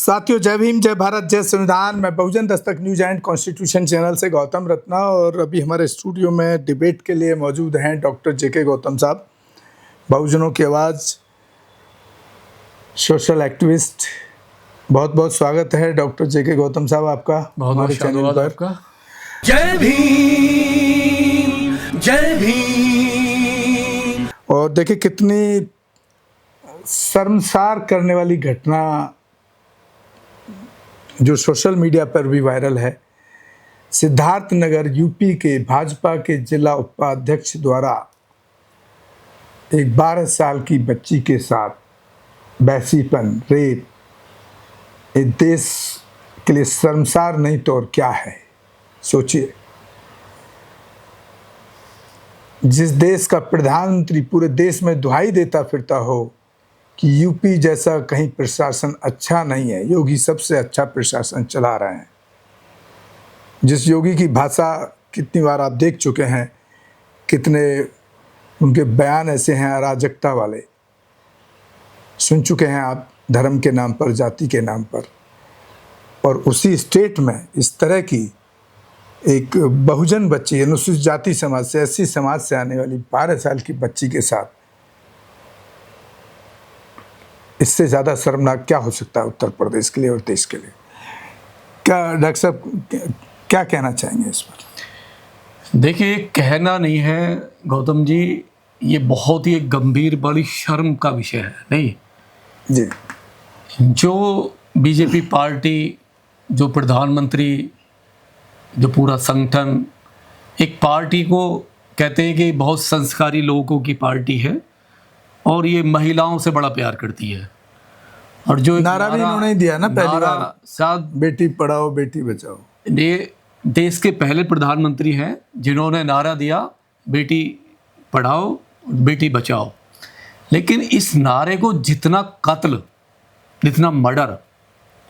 साथियों, जय भीम, जय भारत, जय संविधान। मैं बहुजन Dastak news and constitution channel से गौतम रत्ना, और अभी हमारे स्टूडियो में डिबेट के लिए मौजूद हैं डॉक्टर जेके गौतम साहब, बहुजनों की आवाज़, सोशल एक्टिविस्ट। बहुत बहुत स्वागत है डॉक्टर जेके गौतम साहब आपका हमारे चैनल पर। जय भीम, जय भीम। और देखिए कितनी शर्मसार करने वाली घटना जो सोशल मीडिया पर भी वायरल है। सिद्धार्थनगर यूपी के भाजपा के जिला उपाध्यक्ष द्वारा एक 12 साल की बच्ची के साथ बैसीपन, रेप, इस देश के लिए शर्मसार नहीं तो और क्या है। सोचिए, जिस देश का प्रधानमंत्री पूरे देश में दुहाई देता फिरता हो कि यूपी जैसा कहीं प्रशासन अच्छा नहीं है, योगी सबसे अच्छा प्रशासन चला रहे हैं। जिस योगी की भाषा कितनी बार आप देख चुके हैं, कितने उनके बयान ऐसे हैं अराजकता वाले, सुन चुके हैं आप, धर्म के नाम पर, जाति के नाम पर। और उसी स्टेट में इस तरह की एक बहुजन बच्ची, अनुसूचित जाति समाज से, एससी समाज से आने वाली 12 साल की बच्ची के साथ, इससे ज़्यादा शर्मनाक क्या हो सकता है उत्तर प्रदेश के लिए और देश के लिए। क्या डॉक्टर साहब क्या कहना चाहेंगे इस पर? देखिए, कहना नहीं है गौतम जी, ये बहुत ही एक गंभीर, बड़ी शर्म का विषय है। नहीं जी, जो बीजेपी पार्टी, जो प्रधानमंत्री, जो पूरा संगठन एक पार्टी को कहते हैं कि बहुत संस्कारी लोगों की पार्टी है और ये महिलाओं से बड़ा प्यार करती है। और जो नारा भी इन्होंने दिया ना पहली बार, साथ बेटी पढ़ाओ बेटी बचाओ। ये देश के पहले प्रधानमंत्री हैं जिन्होंने नारा दिया बेटी पढ़ाओ बेटी बचाओ। लेकिन इस नारे को जितना कत्ल, जितना मर्डर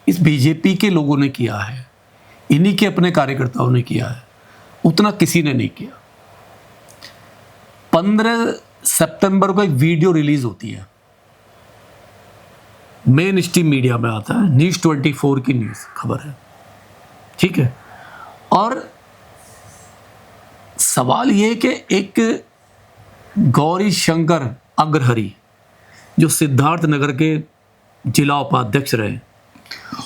इस बीजेपी के लोगों ने किया है, इन्हीं के अपने कार्यकर्ताओं ने किया है, उतना किसी ने नहीं किया। 15 सितंबर को एक वीडियो रिलीज होती है, मेन स्ट्रीम मीडिया में आता है, न्यूज़ 24 की न्यूज़ खबर है, ठीक है। और सवाल ये कि एक गौरी शंकर अग्रहरि जो सिद्धार्थनगर के जिला उपाध्यक्ष रहे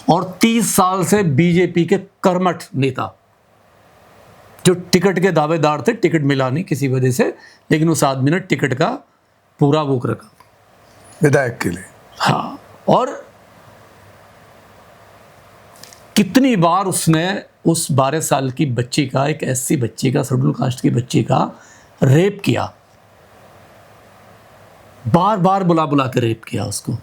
और 30 साल से बीजेपी के कर्मठ नेता, जो टिकट के दावेदार थे, टिकट मिला नहीं किसी वजह से, लेकिन उस आदमी ने टिकट का पूरा बुक रखा विधायक के लिए। हाँ, और कितनी बार उसने उस 12 साल की बच्ची का, एक एससी बच्ची का, शेड्यूल कास्ट की बच्ची का रेप किया, बार बार बुला बुला के रेप किया उसको।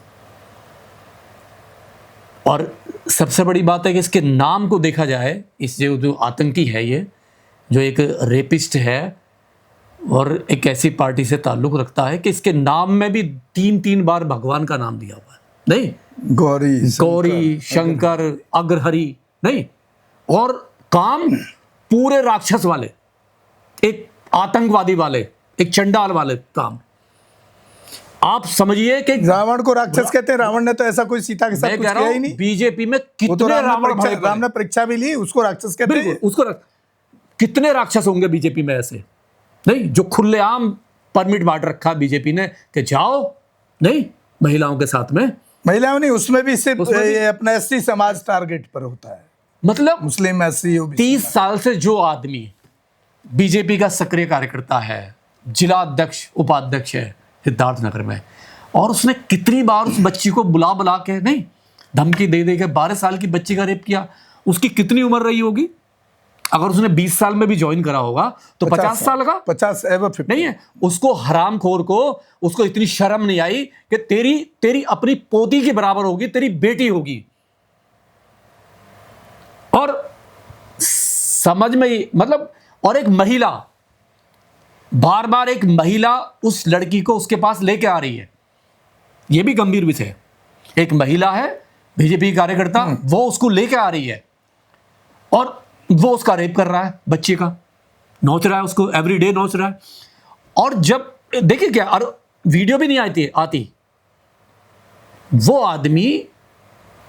और सबसे बड़ी बात है कि इसके नाम को देखा जाए, इस जो आतंकी है, ये जो एक रेपिस्ट है और एक ऐसी पार्टी से ताल्लुक रखता है कि इसके नाम में भी 3 बार भगवान का नाम दिया हुआ है। नहीं, गौरी शंकर अग्रहरि, नहीं, और काम पूरे राक्षस वाले, एक आतंकवादी वाले, एक चंडाल वाले काम। आप समझिए कि रावण को राक्षस कहते हैं। रावण ने तो ऐसा कोई सीता के साथ कुछ किया ही नहीं। बीजेपी में कितने तो राम ने परीक्षा भी ली, उसको राक्षस कहते हैं। उसको कितने राक्षस होंगे बीजेपी में ऐसे, नहीं, जो खुलेआम परमिट बांट रखा बीजेपी ने कि जाओ, नहीं, महिलाओं के साथ में, महिलाओं नहीं, उसमें भी सिर्फ अपना एससी समाज टारगेट पर होता है, मतलब मुस्लिम, एससी, 30 साल से जो आदमी बीजेपी का सक्रिय कार्यकर्ता है, जिला अध्यक्ष उपाध्यक्ष है सिद्धार्थनगर में, और उसने कितनी बार उस बच्ची को बुला बुला के, नहीं, धमकी दे दे के 12 साल की बच्ची का रेप किया। उसकी कितनी उम्र रही होगी? अगर उसने 20 साल में भी ज्वाइन करा होगा तो 50 साल का, 50 नहीं है। उसको, हरामखोर को, उसको इतनी शर्म नहीं आई कि तेरी अपनी पोती के बराबर होगी, तेरी बेटी होगी। और समझ में, मतलब, और एक महिला, बार बार एक महिला उस लड़की को उसके पास लेके आ रही है, यह भी गंभीर विषय है। एक महिला है, बीजेपी कार्यकर्ता, वो उसको लेके आ रही है और वो उसका रेप कर रहा है, बच्चे का, नोच रहा है उसको, एवरीडे नोच रहा है। और जब देखिए क्या, और वीडियो भी नहीं आती, वो आदमी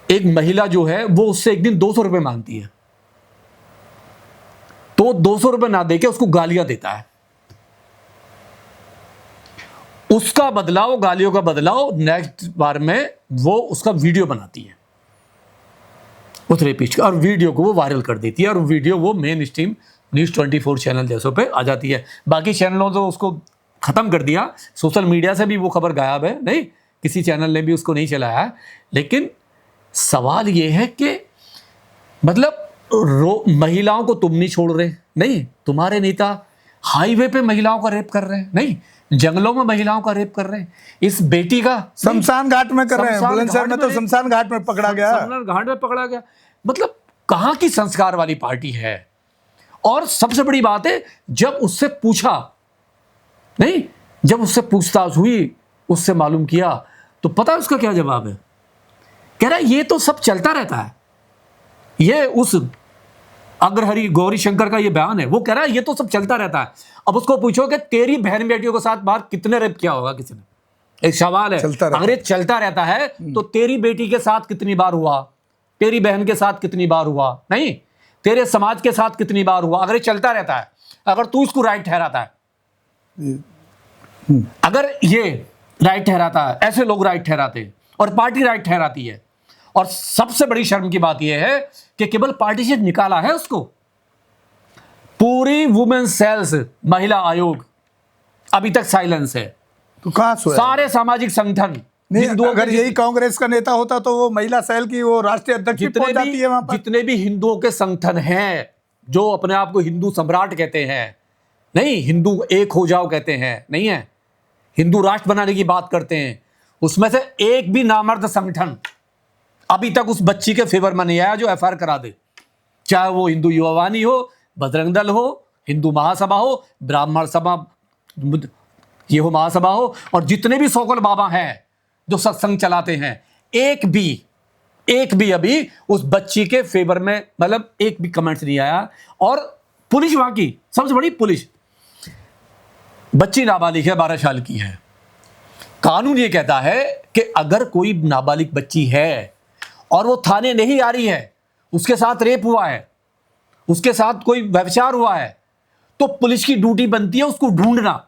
एक महिला जो है वो उससे एक दिन 200 रुपए मांगती है, तो 200 रुपए ना देके उसको गालियां देता है। उसका बदलाव, गालियों का बदलाव, नेक्स्ट बार में वो उसका वीडियो बनाती है उस रेपिस्ट का, और वीडियो को वो वायरल कर देती है, और वीडियो वो मेन स्ट्रीम न्यूज़ 24 चैनल जैसों पे आ जाती है। बाकी चैनलों तो उसको ख़त्म कर दिया, सोशल मीडिया से भी वो खबर गायब है, नहीं किसी चैनल ने भी उसको नहीं चलाया है। लेकिन सवाल ये है कि मतलब महिलाओं को तुम नहीं छोड़ रहे, नहीं तुम्हारे नेता हाईवे पे महिलाओं का रेप कर रहे हैं, नहीं जंगलों में महिलाओं का रेप कर रहे हैं। इस बेटी का शमशान घाट में कर रहे हैं, बुलंदशहर में तो शमशान घाट में पकड़ा गया, शमशान घाट में पकड़ा गया। मतलब कहाँ की संस्कार वाली पार्टी है। और सबसे बड़ी बात है, जब उससे पूछा, नहीं जब उससे पूछताछ हुई, उससे मालूम किया, तो पता है उसका क्या जवाब है? कह रहा है ये तो सब चलता रहता है। ये उस अग्रहरि गौरी शंकर का ये बयान है, वो कह रहा है ये तो सब चलता रहता है। अब उसको पूछो कि तेरी बहन बेटियों के साथ बाहर कितने रेप किया होगा किसी ने, एक सवाल है। अगर ये चलता रहता है तो तेरी बेटी के साथ कितनी बार हुआ, तेरी बहन के साथ कितनी बार हुआ, नहीं तेरे समाज के साथ कितनी बार हुआ? अगर ये चलता रहता है, अगर तू इसको राइट ठहराता है, अगर ये राइट ठहराता है, ऐसे लोग राइट ठहराते हैं और पार्टी राइट ठहराती है। और सबसे बड़ी शर्म की बात यह है कि केवल पार्टी से निकाला है उसको, पूरी वुमेन सेल्स महिला आयोग अभी तक साइलेंस है। तो कहां सारे सामाजिक संगठन, अगर यही कांग्रेस का नेता होता तो वो महिला सेल की वो राष्ट्रीय अध्यक्ष पहुंच जाती है वहां पर। जितने भी हिंदुओं के संगठन हैं जो अपने आप को हिंदू सम्राट कहते हैं, नहीं हिंदू एक हो जाओ कहते हैं, नहीं है हिंदू राष्ट्र बनाने की बात करते हैं, उसमें से एक भी नामर्द संगठन अभी तक उस बच्ची के फेवर में नहीं आया जो एफआईआर करा दे। चाहे वो हिंदू युवावानी हो, बजरंग दल हो, हिंदू महासभा हो, ब्राह्मण सभा ये हो महासभा हो, और जितने भी सोकल बाबा हैं जो सत्संग चलाते हैं, एक भी अभी उस बच्ची के फेवर में मतलब एक भी कमेंट्स नहीं आया। और पुलिस वहां की सबसे बड़ी पुलिस, बच्ची नाबालिग है, 12 साल की है। कानून ये कहता है कि अगर कोई नाबालिग बच्ची है और वो थाने नहीं आ रही है, उसके साथ रेप हुआ है, उसके साथ कोई व्यभिचार हुआ है, तो पुलिस की ड्यूटी बनती है उसको ढूंढना,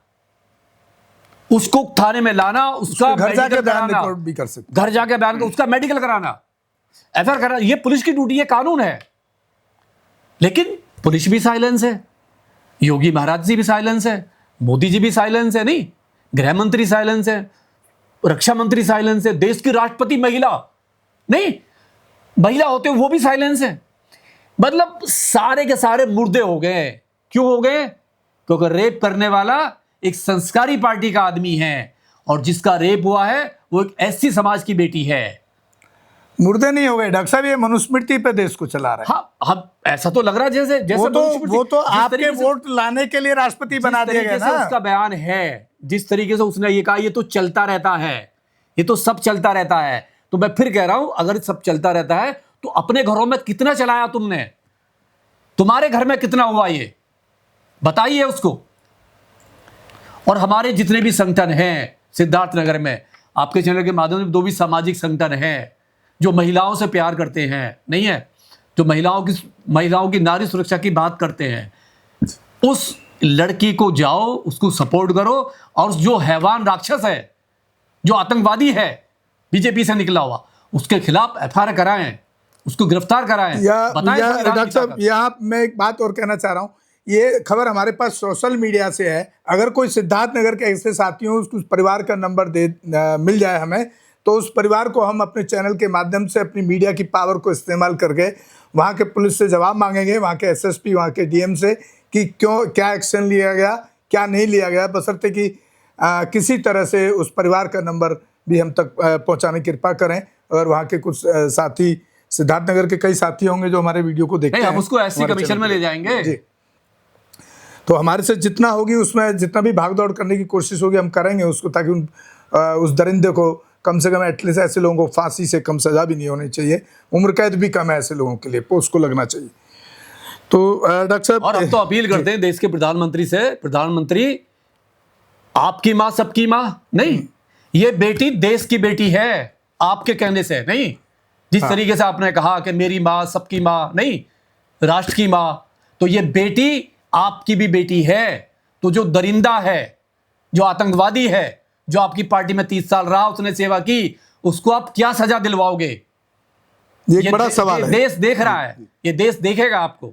उसको थाने में लाना, उसका घर जाके बयान रिकॉर्ड भी कर सकते, घर जाके बयान, उसका मेडिकल कराना, एफआईआर कराना, ये पुलिस की ड्यूटी है, कानून है। लेकिन पुलिस भी साइलेंस है, योगी महाराज जी भी साइलेंस है, मोदी जी भी साइलेंस है, नहीं गृह मंत्री साइलेंस है, रक्षा मंत्री साइलेंस है, देश की राष्ट्रपति महिला, नहीं महिला होते वो भी साइलेंस है। मतलब सारे के सारे मुर्दे हो गए। क्यों हो गए? क्योंकि रेप करने वाला एक संस्कारी पार्टी का आदमी है और जिसका रेप हुआ है वो एक ऐसी समाज की बेटी है। मुर्दे नहीं हो गए डॉक्टर साहब, ये मनुस्मृति पे देश को चला रहे हैं। हाँ, हम ऐसा तो लग रहा है जैसे वो तो आपके वोट लाने के लिए राष्ट्रपति बना दिया गया ना। उसका बयान है, जिस तरीके से उसने ये कहा ये तो चलता रहता है, ये तो सब चलता रहता है। तो मैं फिर कह रहा हूं, अगर सब चलता रहता है तो अपने घरों में कितना चलाया तुमने? तुम्हारे घर में कितना हुआ ये बताइए उसको। और हमारे जितने भी संगठन हैं सिद्धार्थनगर में, आपके चैनल के माध्यम से 2 भी सामाजिक संगठन हैं जो महिलाओं से प्यार करते हैं, नहीं है जो महिलाओं की नारी सुरक्षा की बात करते हैं, उस लड़की को जाओ, उसको सपोर्ट करो, और जो हैवान राक्षस है, जो आतंकवादी है, बीजेपी से निकला हुआ, उसके खिलाफ एफआईआर कराएं, उसको गिरफ्तार कराएं। डॉक्टर साहब यहाँ मैं एक बात और कहना चाह रहा हूँ, ये खबर हमारे पास सोशल मीडिया से है। अगर कोई सिद्धार्थनगर के ऐसे साथियों उस परिवार का नंबर मिल जाए हमें, तो उस परिवार को हम अपने चैनल के माध्यम से अपनी मीडिया की पावर को इस्तेमाल करके वहाँ के पुलिस से जवाब मांगेंगे, वहाँ के एसएसपी, वहाँ के डीएम से, कि क्या एक्शन लिया गया, क्या नहीं लिया गया, बशर्ते कि किसी तरह से उस परिवार का नंबर भी हम तक पहुँचाने की कृपा करें। और वहाँ के कुछ साथी, सिद्धार्थनगर के कई साथी होंगे जो हमारे वीडियो को देखते हैं, हम उसको एससी कमीशन में ले जाएंगे जी। तो हमारे से जितना होगी उसमें जितना भी भागदौड़ करने की कोशिश होगी हम करेंगे उसको, ताकि उस दरिंदे को कम से कम एटलीस्ट ऐसे लोगों को फांसी से कम सजा भी नहीं होनी चाहिए, उम्र कैद भी कम है ऐसे लोगों के लिए, उसको लगना चाहिए। तो डॉक्टर साहब, और हम तो अपील करते हैं देश के प्रधानमंत्री से, प्रधानमंत्री आपकी माँ सबकी माँ नहीं, ये बेटी देश की बेटी है, आपके कहने से नहीं, जिस तरीके से आपने कहा कि मेरी माँ सबकी माँ नहीं, राष्ट्र की माँ, तो ये बेटी आपकी भी बेटी है। तो जो दरिंदा है, जो आतंकवादी है, जो आपकी पार्टी में 30 साल रहा, उसने सेवा की, उसको आप क्या सजा दिलवाओगे? ये एक बड़ा सवाल है। देश देख रहा है, ये देश देखेगा आपको।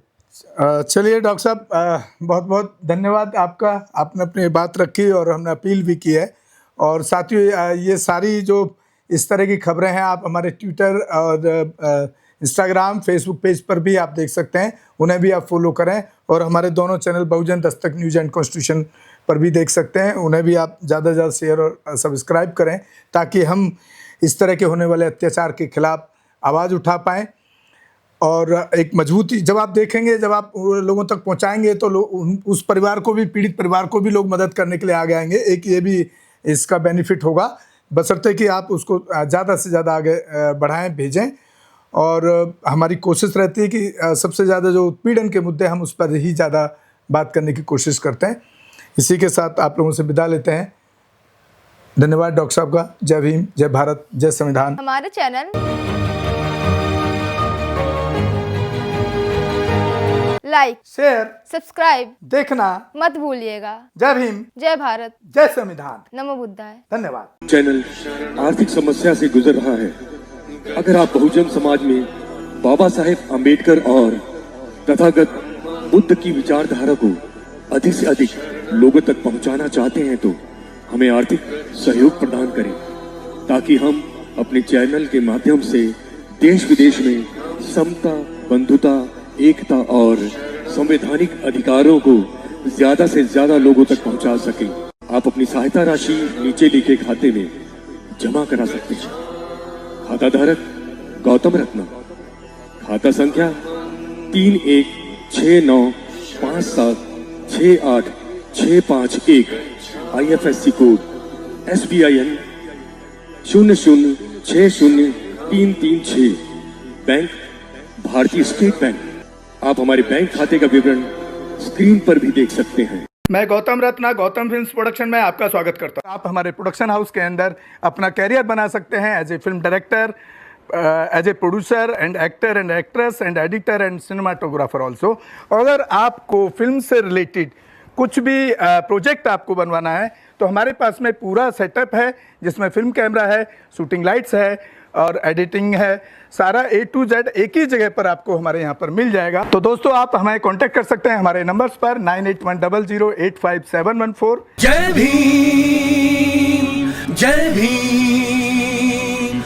चलिए डॉक्टर साहब, बहुत बहुत धन्यवाद आपका, आपने अपनी बात रखी और हमने अपील भी की है। और साथियों, ये सारी जो इस तरह की खबरें हैं आप हमारे ट्विटर और इंस्टाग्राम, फेसबुक पेज पर भी आप देख सकते हैं, उन्हें भी आप फॉलो करें। और हमारे दोनों channel Bahujan Dastak news and constitution पर भी देख सकते हैं, उन्हें भी आप ज़्यादा से ज़्यादा शेयर और सब्सक्राइब करें, ताकि हम इस तरह के होने वाले अत्याचार के खिलाफ आवाज़ उठा पाएँ। और एक मजबूती जब आप देखेंगे, जब आप लोगों तक पहुंचाएंगे, तो लोग उस परिवार को भी, पीड़ित परिवार को भी लोग मदद करने के लिए आगे आएंगे। एक ये भी इसका बेनिफिट होगा, बशर्ते कि आप उसको ज़्यादा से ज़्यादा आगे बढ़ाएं, भेजें। और हमारी कोशिश रहती है कि सबसे ज़्यादा जो उत्पीड़न के मुद्दे, हम उस पर ही ज़्यादा बात करने की कोशिश करते हैं। इसी के साथ आप लोगों से विदा लेते हैं। धन्यवाद डॉक्टर साहब का। जय भीम, जय भारत, जय संविधान। हमारे चैनल लाइक, शेयर, सब्सक्राइब देखना मत भूलिएगा। जय भीम, जय भारत, जय संविधान। नमो बुद्धाय। धन्यवाद। चैनल आर्थिक समस्या से गुजर रहा है। अगर आप बहुजन समाज में बाबा साहेब अम्बेडकर और तथागत बुद्ध की विचारधारा को अधिक से अधिक लोगों तक पहुंचाना चाहते हैं, तो हमें आर्थिक सहयोग प्रदान करें, ताकि हम अपने चैनल के माध्यम से देश विदेश में समता, बंधुता, एकता और संवैधानिक अधिकारों को ज्यादा से ज्यादा लोगों तक पहुंचा सकें। आप अपनी सहायता राशि नीचे लिखे खाते में जमा करा सकते हैं। खाता धारक गौतम रत्ना, खाता संख्या 316957686551, IFSC कोड SBIN 0060336, बैंक भारतीय स्टेट बैंक। आप हमारे बैंक खाते का विवरण स्क्रीन पर भी देख सकते हैं। मैं गौतम रत्ना, गौतम फिल्म्स प्रोडक्शन में आपका स्वागत करता हूं। आप हमारे प्रोडक्शन हाउस के अंदर अपना कैरियर बना सकते हैं as a film director, as a producer and actor and actress and editor and cinematographer also. अगर आपको फिल्म से रिलेटेड कुछ भी प्रोजेक्ट आपको बनवाना है, तो हमारे पास में पूरा सेटअप है, जिसमें फिल्म कैमरा है, शूटिंग लाइट्स है और एडिटिंग है। सारा A to Z एक ही जगह पर आपको हमारे यहाँ पर मिल जाएगा। तो दोस्तों, आप हमें कांटेक्ट कर सकते हैं हमारे नंबर्स पर 9810085714। जय भीम, जय भीम।